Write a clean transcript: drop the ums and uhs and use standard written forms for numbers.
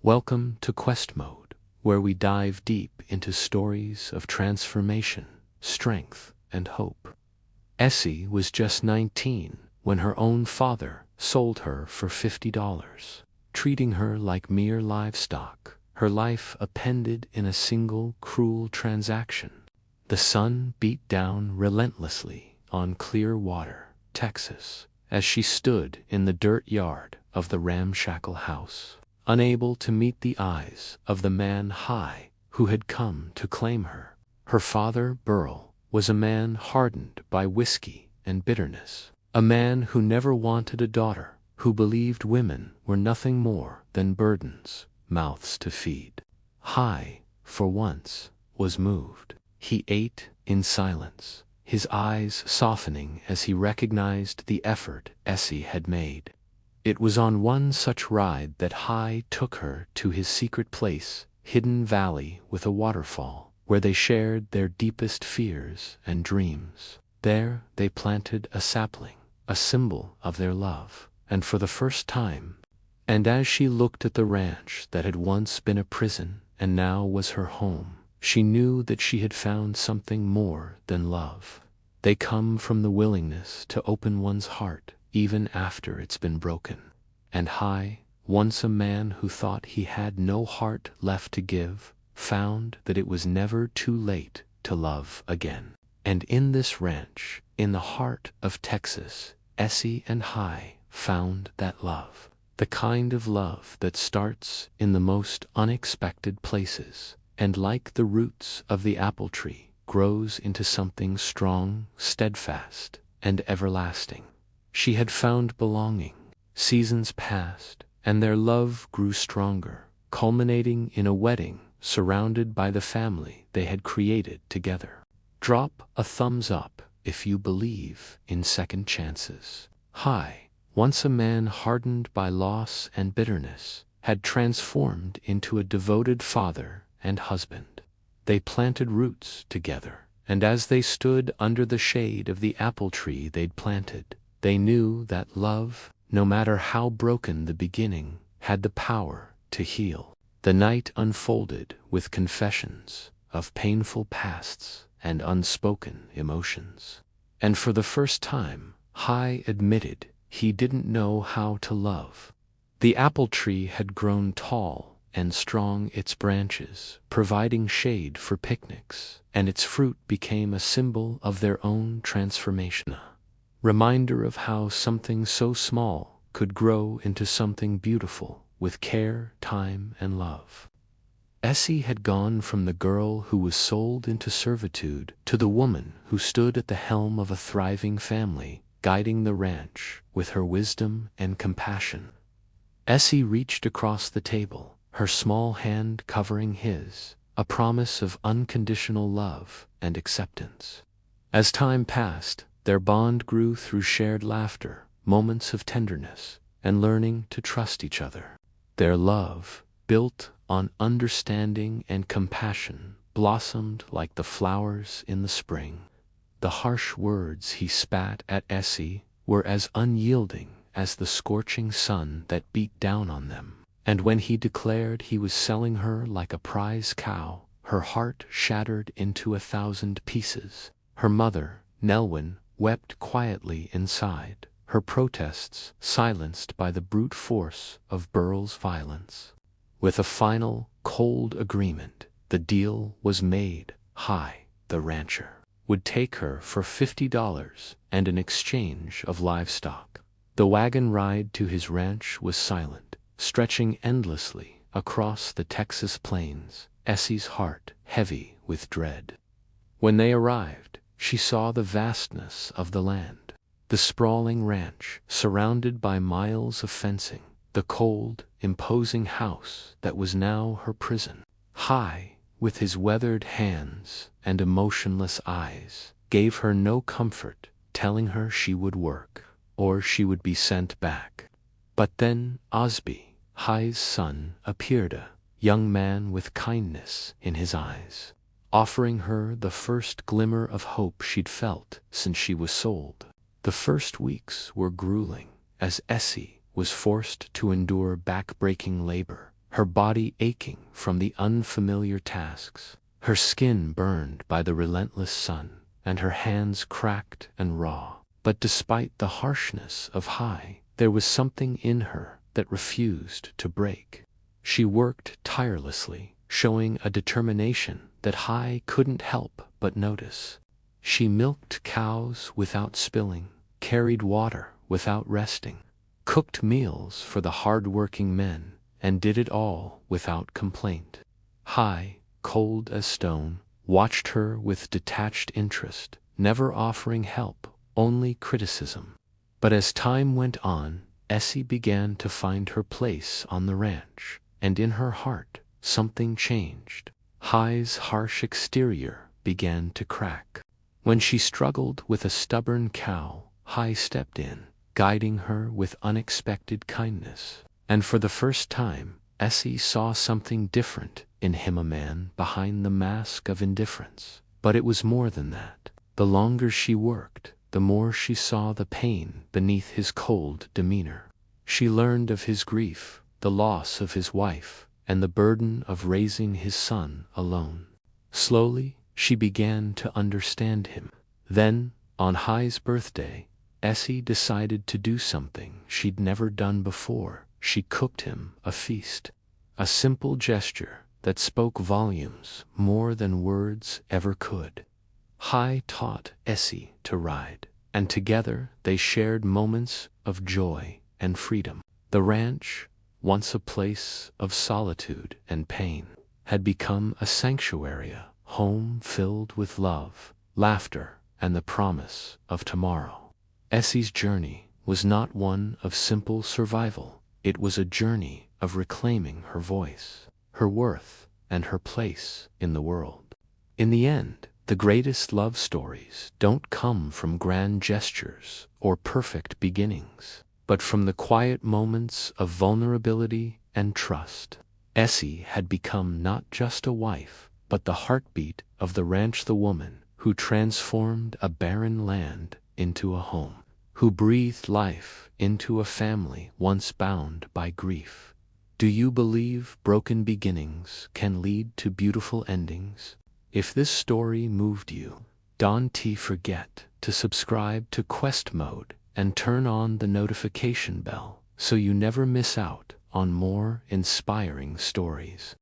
Welcome to Quest Mode, where we dive deep into stories of transformation, strength, and hope. Essie was just 19 when her own father sold her for $50, treating her like mere livestock, her life appended in a single cruel transaction. The sun beat down relentlessly on Clearwater, Texas, as she stood in the dirt yard of the ramshackle house, unable to meet the eyes of the man high who had come to claim her. Her father, Burl, was a man hardened by whiskey and bitterness, a man who never wanted a daughter, who believed women were nothing more than burdens, mouths to feed. High, for once, was moved. He ate in silence, his eyes softening as he recognized the effort Essie had made. It was on one such ride that High took her to his secret place, hidden valley with a waterfall, where they shared their deepest fears and dreams. There they planted a sapling, a symbol of their love, and for the first time, and as she looked at the ranch that had once been a prison and now was her home, she knew that she had found something more than love. They come from the willingness to open one's heart even after it's been broken. And High, once a man who thought he had no heart left to give, found that it was never too late to love again. And in this ranch, in the heart of Texas, Essie and High found that love. The kind of love that starts in the most unexpected places, and like the roots of the apple tree, grows into something strong, steadfast, and everlasting. She had found belonging. Seasons passed, and their love grew stronger, culminating in a wedding surrounded by the family they had created together. Drop a thumbs up if you believe in second chances. High, once a man hardened by loss and bitterness, had transformed into a devoted father and husband. They planted roots together, and as they stood under the shade of the apple tree they'd planted, they knew that love, no matter how broken the beginning, had the power to heal. The night unfolded with confessions of painful pasts and unspoken emotions. And for the first time, High admitted he didn't know how to love. The apple tree had grown tall and strong, its branches providing shade for picnics, and its fruit became a symbol of their own transformation. Reminder of how something so small could grow into something beautiful with care, time, and love. Essie had gone from the girl who was sold into servitude to the woman who stood at the helm of a thriving family, guiding the ranch with her wisdom and compassion. Essie reached across the table, her small hand covering his, a promise of unconditional love and acceptance. As time passed, their bond grew through shared laughter, moments of tenderness, and learning to trust each other. Their love, built on understanding and compassion, blossomed like the flowers in the spring. The harsh words he spat at Essie were as unyielding as the scorching sun that beat down on them. And when he declared he was selling her like a prize cow, her heart shattered into 1,000 pieces. Her mother, Nelwyn, wept quietly inside, her protests silenced by the brute force of Burl's violence. With a final, cold agreement, the deal was made. High, the rancher, would take her for $50 and an exchange of livestock. The wagon ride to his ranch was silent, stretching endlessly across the Texas plains, Essie's heart heavy with dread. When they arrived, she saw the vastness of the land, the sprawling ranch surrounded by miles of fencing, the cold, imposing house that was now her prison. High, with his weathered hands and emotionless eyes, gave her no comfort, telling her she would work, or she would be sent back. But then Osby, High's son, appeared, a young man with kindness in his eyes, offering her the first glimmer of hope she'd felt since she was sold. The first weeks were grueling, as Essie was forced to endure back-breaking labor, her body aching from the unfamiliar tasks, her skin burned by the relentless sun, and her hands cracked and raw. But despite the harshness of Hai, there was something in her that refused to break. She worked tirelessly, showing a determination that Hai couldn't help but notice. She milked cows without spilling, carried water without resting, cooked meals for the hard-working men, and did it all without complaint. Hai, cold as stone, watched her with detached interest, never offering help, only criticism. But as time went on, Essie began to find her place on the ranch, and in her heart, something changed. Hai's harsh exterior began to crack. When she struggled with a stubborn cow, Hai stepped in, guiding her with unexpected kindness. And for the first time, Essie saw something different in him, a man behind the mask of indifference. But it was more than that. The longer she worked, the more she saw the pain beneath his cold demeanor. She learned of his grief, the loss of his wife, and the burden of raising his son alone. Slowly, she began to understand him. Then, on Hai's birthday, Essie decided to do something she'd never done before. She cooked him a feast. A simple gesture that spoke volumes more than words ever could. Hai taught Essie to ride, and together they shared moments of joy and freedom. The ranch, once a place of solitude and pain, had become a sanctuary, a home filled with love, laughter, and the promise of tomorrow. Essie's journey was not one of simple survival. It was a journey of reclaiming her voice, her worth, and her place in the world. In the end, the greatest love stories don't come from grand gestures or perfect beginnings, but from the quiet moments of vulnerability and trust. Essie had become not just a wife, but the heartbeat of the ranch, the woman who transformed a barren land into a home, who breathed life into a family once bound by grief. Do you believe broken beginnings can lead to beautiful endings? If this story moved you, don't forget to subscribe to Quest Mode and turn on the notification bell so you never miss out on more inspiring stories.